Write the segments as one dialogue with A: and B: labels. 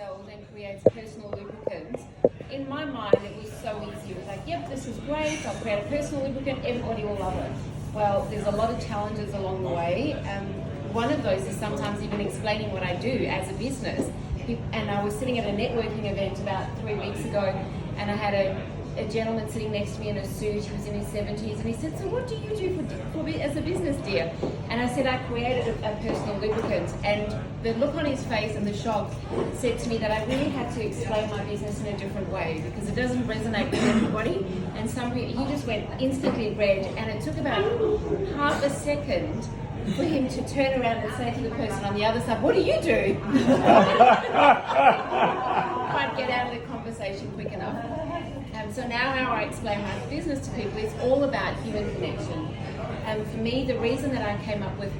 A: sells and creates personal lubricants, in my mind it was so easy. It was like, yep, this is great, I'll create a personal lubricant, everybody will love it. Well, there's a lot of challenges along the way. One of those is sometimes even explaining what I do as a business. And I was sitting at a networking event about 3 weeks ago, and I had a gentleman sitting next to me in a suit. He was in his 70s, and he said, so what do you do as a business, dear? And I said, I created a personal lubricant. And the look on his face and the shock said to me that I really had to explain my business in a different way, because it doesn't resonate with everybody. And he just went instantly red, and it took about half a second for him to turn around and say to the person on the other side, what do you do? Can't get out of the conversation quick enough. So now how I explain my business to people is all about human connection. For me, the reason that I came up with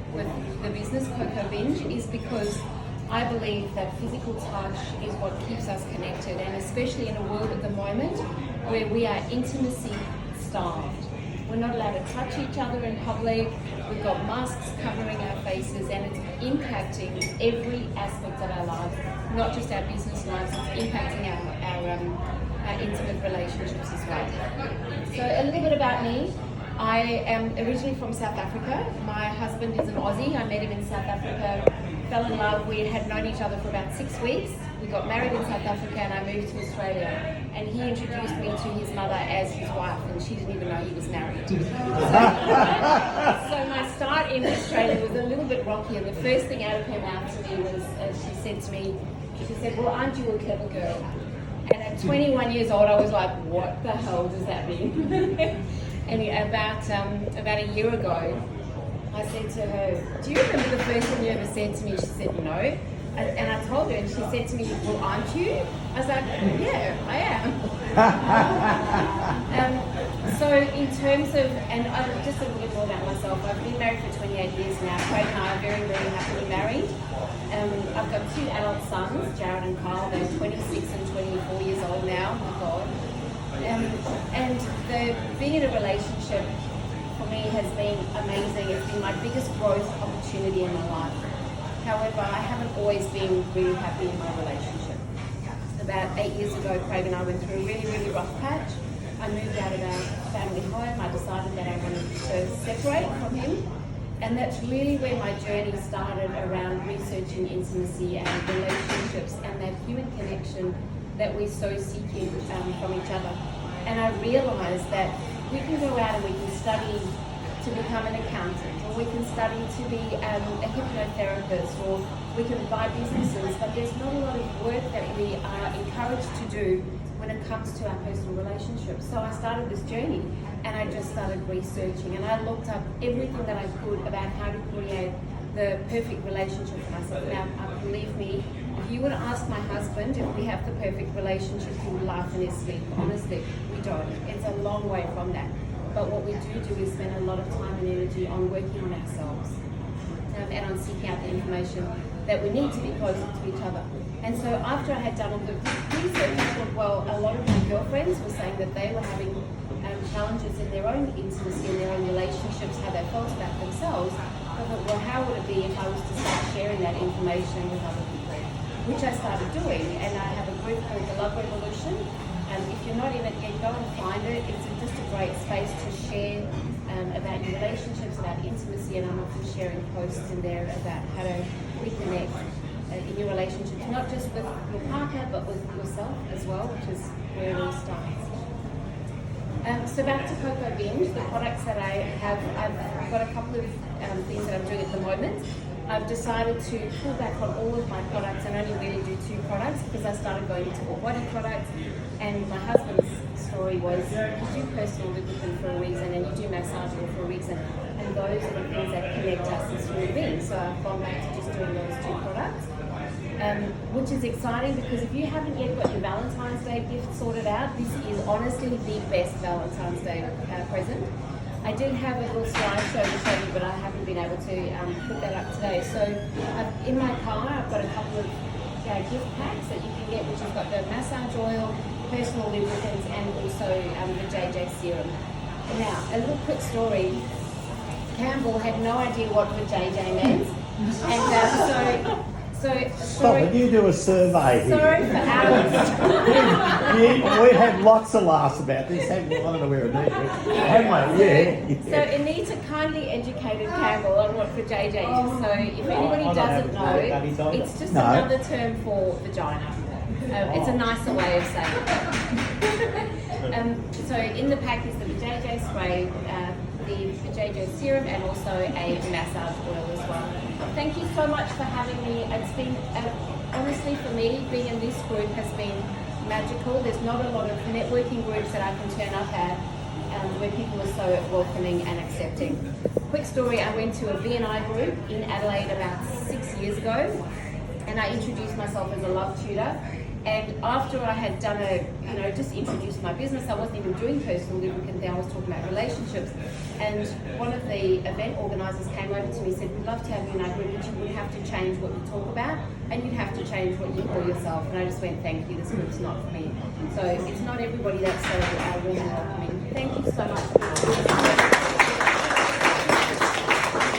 A: the business Coco Binge is because I believe that physical touch is what keeps us connected, and especially in a world at the moment where we are intimacy starved. We're not allowed to touch each other in public. We've got masks covering our faces, and it's impacting every aspect of our lives, not just our business lives. It's impacting our intimate relationships as well. So a little bit about me. I am originally from South Africa. My husband is an Aussie. I met him in South Africa, fell in love. We had known each other for about 6 weeks. We got married in South Africa, and I moved to Australia. And he introduced me to his mother as his wife, and she didn't even know he was married. So my start in Australia was a little bit rocky, and the first thing out of her mouth to me was, she said to me, she said, well, aren't you a clever girl? And at 21 years old, I was like, what the hell does that mean? And about a year ago, I said to her, do you remember the first thing you ever said to me? She said, no. And I told her, and she said to me, well, aren't you? I was like, yeah, I am. So in terms of, and just a little bit more about myself, I've been married for 28 years now. Craig and I are very, very happily married. I've got 2 adult sons, Jared and Kyle. They're 26 and 24 years old now, my God. And being in a relationship for me has been amazing. It's been my biggest growth opportunity in my life. However, I haven't always been really happy in my relationship. About 8 years ago, Craig and I went through a really, really rough patch. I moved out of our family home. I decided that I wanted to separate from him. And that's really where my journey started, around researching intimacy and relationships and that human connection that we're so seeking from each other. And I realized that we can go out and we can study to become an accountant, or we can study to be a hypnotherapist, or we can buy businesses, but there's not a lot of work that we are encouraged to do when it comes to our personal relationships. So I started this journey, and I just started researching, and I looked up everything that I could about how to create the perfect relationship for myself. Now, believe me, if you were to ask my husband if we have the perfect relationship, he would laugh in his sleep. Honestly, we don't. It's a long way from that. But what we do is spend a lot of time and energy on working on ourselves and on seeking out the information that we need to be closer to each other. And so after I had done all the research, I thought, well, a lot of my girlfriends were saying that they were having challenges in their own intimacy, in their own relationships, how they felt about themselves. I thought, well, how would it be if I was to start sharing that information with other people? Which I started doing, and I have a group called the Love Revolution. If you're not in it yet, go and find it. It's just a great space to share about your relationships, about intimacy, and I'm often sharing posts in there about how to reconnect in your relationships, not just with your partner, but with yourself as well, which is where it all starts. So back to Coco Binge, the products that I have, I've got a couple of things that I'm doing at the moment. I've decided to pull back on all of my products and only really do 2 products, because I started going into all body products, and my husband's story was, you do personal lubricant for a reason, and you do massage oil for a reason, and those are the things that connect us as human beings. So I've gone back to just doing those 2 products, which is exciting, because if you haven't yet got your Valentine's Day gift sorted out, this is honestly the best Valentine's Day present. I did have a little slideshow to show you, but I haven't been able to put that up today. So in my car, I've got a couple of gift packs that you can get, which has got the massage oil, personal lubricants, and also the JJ serum. Now, a little quick story. Campbell had no idea what the JJ meant, and
B: Stop it, you do a survey here.
A: Sorry for hours.
B: We had lots of laughs about this, haven't we? I don't know where it is. Haven't we? Yeah.
A: So it needs a kindly educated Campbell on what vajayjay is. So if anybody doesn't know, it's just another term for vagina. It's a nicer way of saying it. So in the pack is the vajayjay spray, the vajayjay serum, and also a massage oil as well. Thank you so much for having me. It's been, honestly for me, being in this group has been magical. There's not a lot of networking groups that I can turn up at where people are so welcoming and accepting. Quick story, I went to a BNI group in Adelaide about 6 years ago, and I introduced myself as a love tutor. And after I had done just introduced my business, I wasn't even doing personal lubricant there, I was talking about relationships. And one of the event organisers came over to me and said, we'd love to have you in our group, but you would have to change what you talk about, and you'd have to change what you call yourself. And I just went, thank you, this group's not for me. So it's not everybody that's so warm and welcoming. Thank you so much.